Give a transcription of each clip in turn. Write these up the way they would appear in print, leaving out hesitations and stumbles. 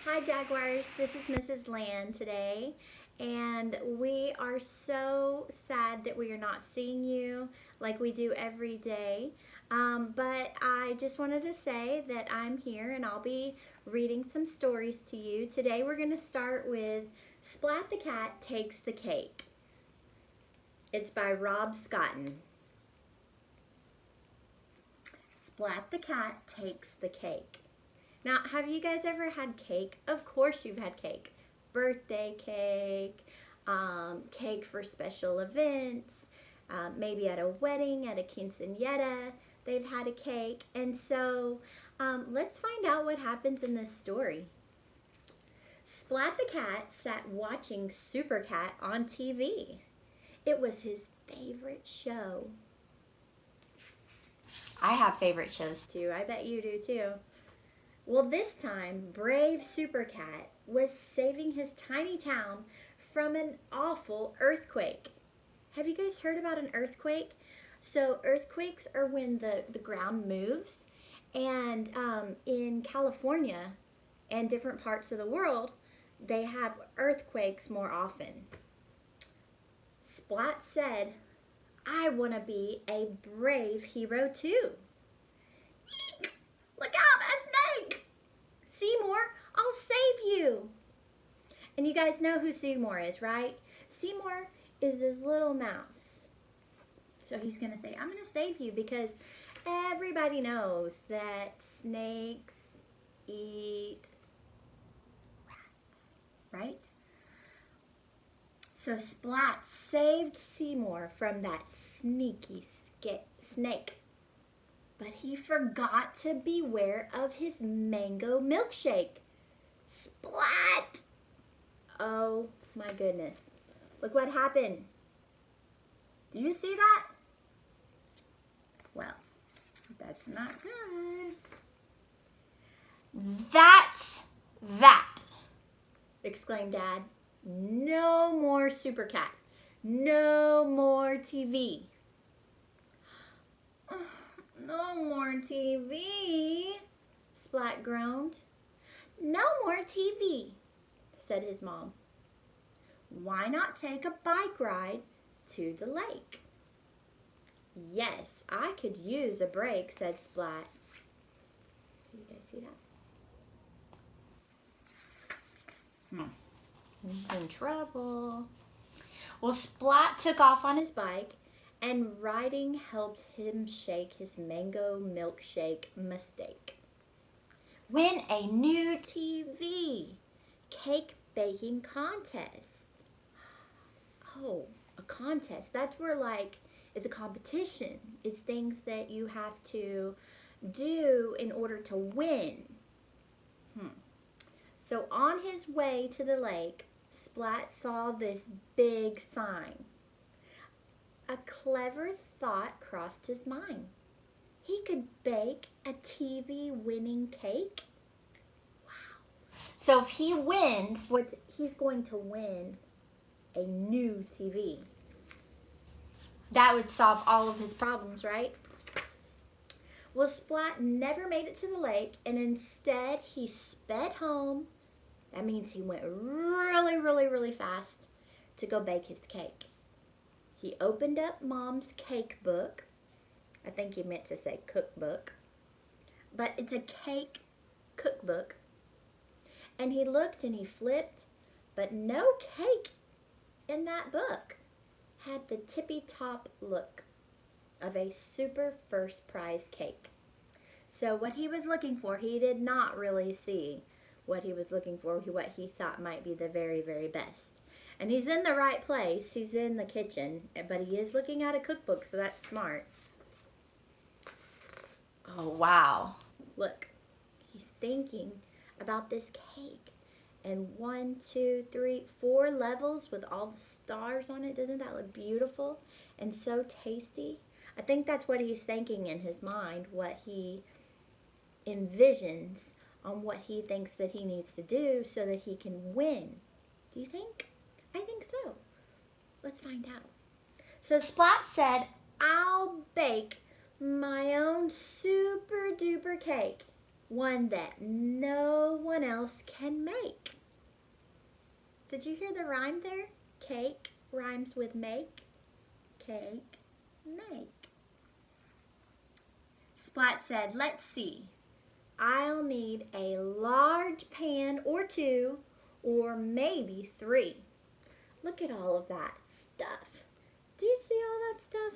Hi Jaguars, this is Mrs. Land today, and we are so sad that we are not seeing you like we do every day. But I just wanted to say that I'm here and I'll be reading some stories to you. Today we're going to start with Splat the Cat Takes the Cake. It's by Rob Scotton. Splat the Cat Takes the Cake. Now, have you guys ever had cake? Of course you've had cake. Birthday cake, cake for special events, maybe at a wedding, at a quinceanera, they've had a cake. And so let's find out what happens in this story. Splat the cat sat watching Super Cat on TV. It was his favorite show. I have favorite shows too. I bet you do too. Well, this time, brave Super Cat was saving his tiny town from an awful earthquake. Have you guys heard about an earthquake? So earthquakes are when the ground moves. And in California and different parts of the world, they have earthquakes more often. Splat said, I want to be a brave hero too. Eek! Look out, a snake! Seymour, I'll save you. And you guys know who Seymour is, right? Seymour is this little mouse. So he's going to say, I'm going to save you because everybody knows that snakes eat rats, right? So Splat saved Seymour from that sneaky snake. But he forgot to beware of his mango milkshake. Splat! Oh my goodness. Look what happened. Do you see that? Well, that's not good. That's that! Exclaimed Dad. No more Super Cat. No more TV. No more TV, Splat groaned. No more TV, said his mom. Why not take a bike ride to the lake? Yes, I could use a break, said Splat. Do you guys see that? In trouble. Well, Splat took off on his bike, and riding helped him shake his mango milkshake mistake. Win a new TV cake baking contest. Oh, a contest. That's where it's a competition. It's things that you have to do in order to win. So on his way to the lake, Splat saw this big sign. A clever thought crossed his mind. He could bake a TV-winning cake? Wow. So if he wins, he's going to win a new TV. That would solve all of his problems, right? Well, Splat never made it to the lake, and instead he sped home. That means he went really, really, really fast to go bake his cake. He opened up Mom's cake book. I think he meant to say cookbook. But it's a cake cookbook. And he looked and he flipped, but no cake in that book had the tippy top look of a super first prize cake. So what he was looking for, he did not really see what he was looking for, what he thought might be the very, very best. And he's in the right place. He's in the kitchen, but he is looking at a cookbook, so that's smart. Oh, wow. Look, he's thinking about this cake. And 1, 2, 3, 4 levels with all the stars on it. Doesn't that look beautiful and so tasty? I think that's what he's thinking in his mind, what he envisions on what he thinks that he needs to do so that he can win. Do you think? I think so. Let's find out. So Splat said, I'll bake my own super duper cake. one that no one else can make. Did you hear the rhyme there? Cake rhymes with make. Cake, make. Splat said, let's see. I'll need a large pan or two, or maybe 3. Look at all of that stuff. Do you see all that stuff?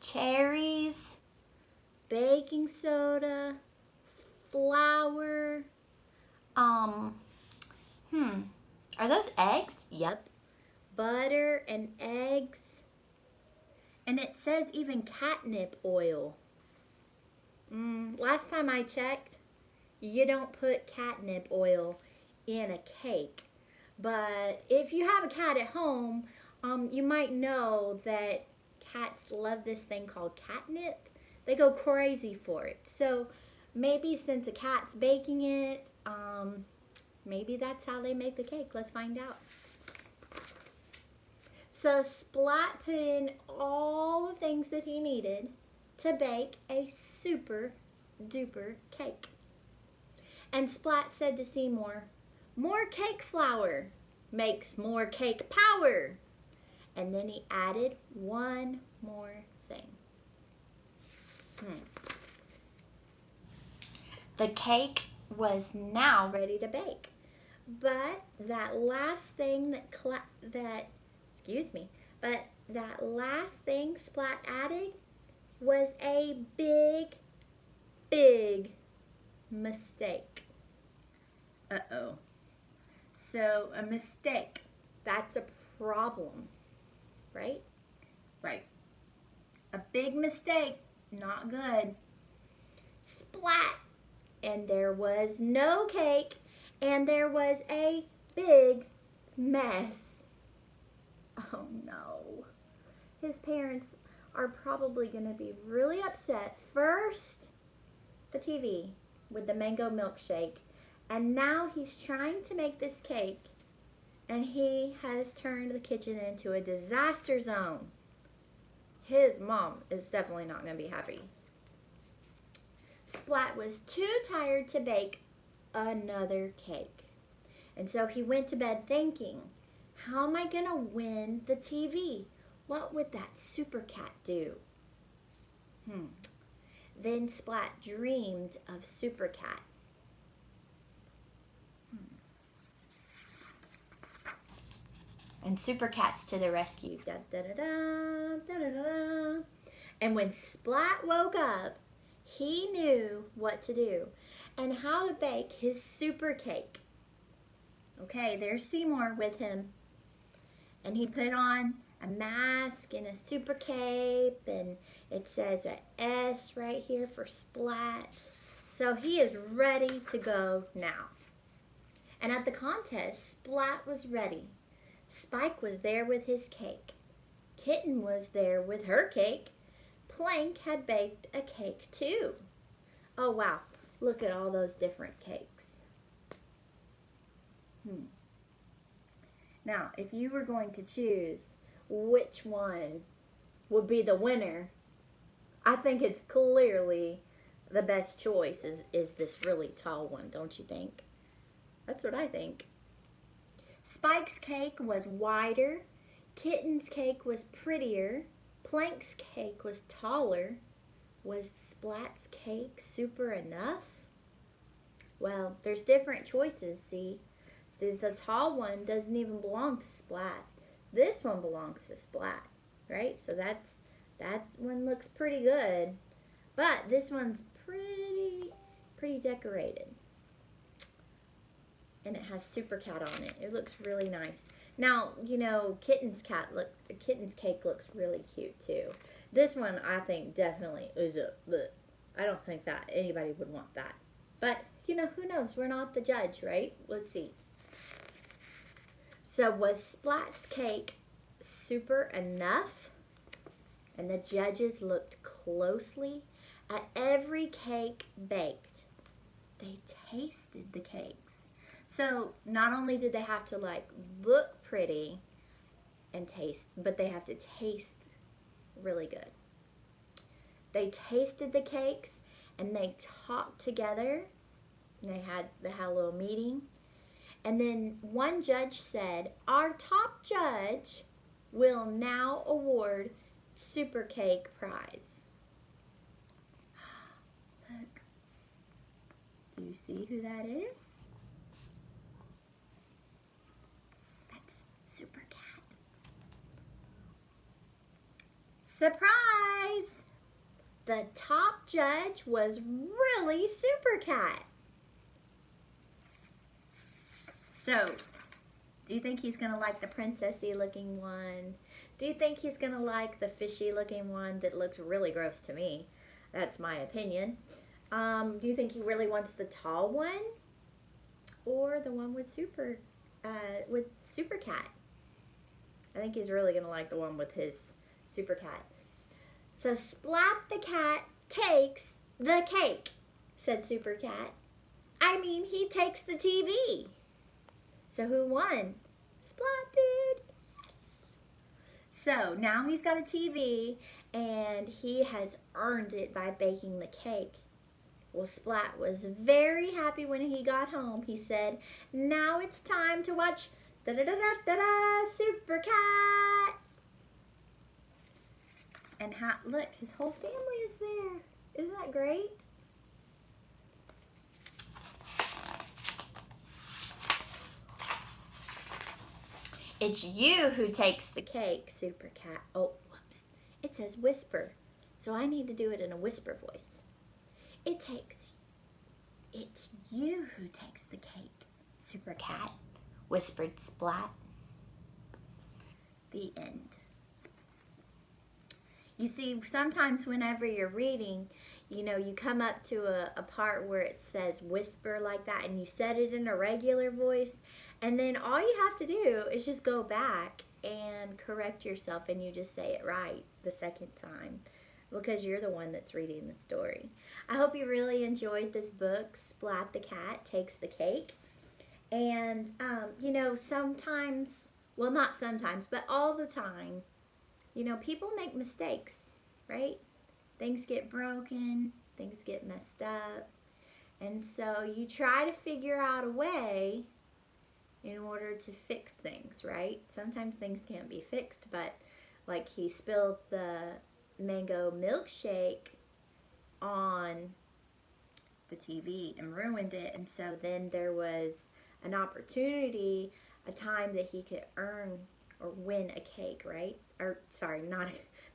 Cherries, baking soda, flour. Are those eggs? Yep. Butter and eggs. And it says even catnip oil. Last time I checked, you don't put catnip oil in a cake. But if you have a cat at home, you might know that cats love this thing called catnip. They go crazy for it. So maybe since a cat's baking it, maybe that's how they make the cake. Let's find out. So Splat put in all the things that he needed to bake a super duper cake. And Splat said to Seymour, more cake flour makes more cake power. And then he added one more thing. The cake was now ready to bake. But that last thing that last thing Splat added was a big, big mistake. Uh-oh. So a mistake, that's a problem, right? Right. A big mistake, not good. Splat! And there was no cake, and there was a big mess. Oh no. His parents are probably going to be really upset. First, the TV with the mango milkshake. And now he's trying to make this cake. And he has turned the kitchen into a disaster zone. His mom is definitely not going to be happy. Splat was too tired to bake another cake. And so he went to bed thinking, how am I going to win the TV? What would that super cat do? Then Splat dreamed of Super Cat. And Super Cat's to the rescue. Da, da, da, da, da, da, da. And when Splat woke up, he knew what to do and how to bake his super cake. Okay, there's Seymour with him. And he put on a mask and a super cape, and it says a S right here for Splat. So he is ready to go now. And at the contest, Splat was ready. Spike was there with his cake. Kitten was there with her cake. Plank had baked a cake too. Oh wow, look at all those different cakes. Now, if you were going to choose which one would be the winner, I think it's clearly the best choice is this really tall one, don't you think? That's what I think. Spike's cake was wider, Kitten's cake was prettier, Plank's cake was taller. Was Splat's cake super enough? Well, there's different choices, see? See, the tall one doesn't even belong to Splat. This one belongs to Splat, right? So that one looks pretty good. But this one's pretty decorated. And it has Super Cat on it. It looks really nice. Now, you know, Kitten's cake looks really cute too. This one, I think, definitely is I don't think that anybody would want that. But, you know, who knows? We're not the judge, right? Let's see. So was Splat's cake super enough? And the judges looked closely at every cake baked. They tasted the cakes. So not only did they have to look pretty and taste, but they have to taste really good. They tasted the cakes and they talked together. And they had a little meeting. And then one judge said, our top judge will now award Super Cake Prize. Look. Do you see who that is? That's Super Cat. Surprise! The top judge was really Super Cat. So, do you think he's going to like the princessy looking one? Do you think he's going to like the fishy looking one that looks really gross to me? That's my opinion. Do you think he really wants the tall one? Or the one with Super Cat? I think he's really going to like the one with his Super Cat. So Splat the cat takes the cake, said Super Cat. I mean, he takes the TV. So who won? Splat did. Yes. So now he's got a TV and he has earned it by baking the cake. Well, Splat was very happy when he got home. He said, now it's time to watch Super Cat. And look, his whole family is there. Isn't that great? It's you who takes the cake, Super Cat. Oh, whoops. It says whisper. So I need to do it in a whisper voice. It's you who takes the cake, Super Cat, whispered Splat. The end. You see, sometimes whenever you're reading, you know, you come up to a part where it says whisper like that and you said it in a regular voice, and then all you have to do is just go back and correct yourself and you just say it right the second time because you're the one that's reading the story. I hope you really enjoyed this book, Splat the Cat Takes the Cake. And, you know, sometimes, well, not sometimes, but all the time, you know, people make mistakes, right? Things get broken, things get messed up. And so you try to figure out a way in order to fix things, right? Sometimes things can't be fixed, but like he spilled the mango milkshake on the TV and ruined it. And so then there was an opportunity, a time that he could earn or win a cake, right? Or sorry, not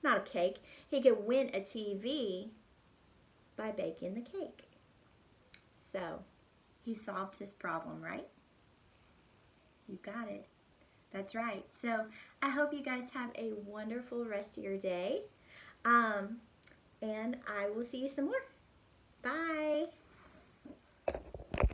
a cake. He could win a TV by baking the cake. So he solved his problem, right? You got it. That's right. So I hope you guys have a wonderful rest of your day. And I will see you some more. Bye.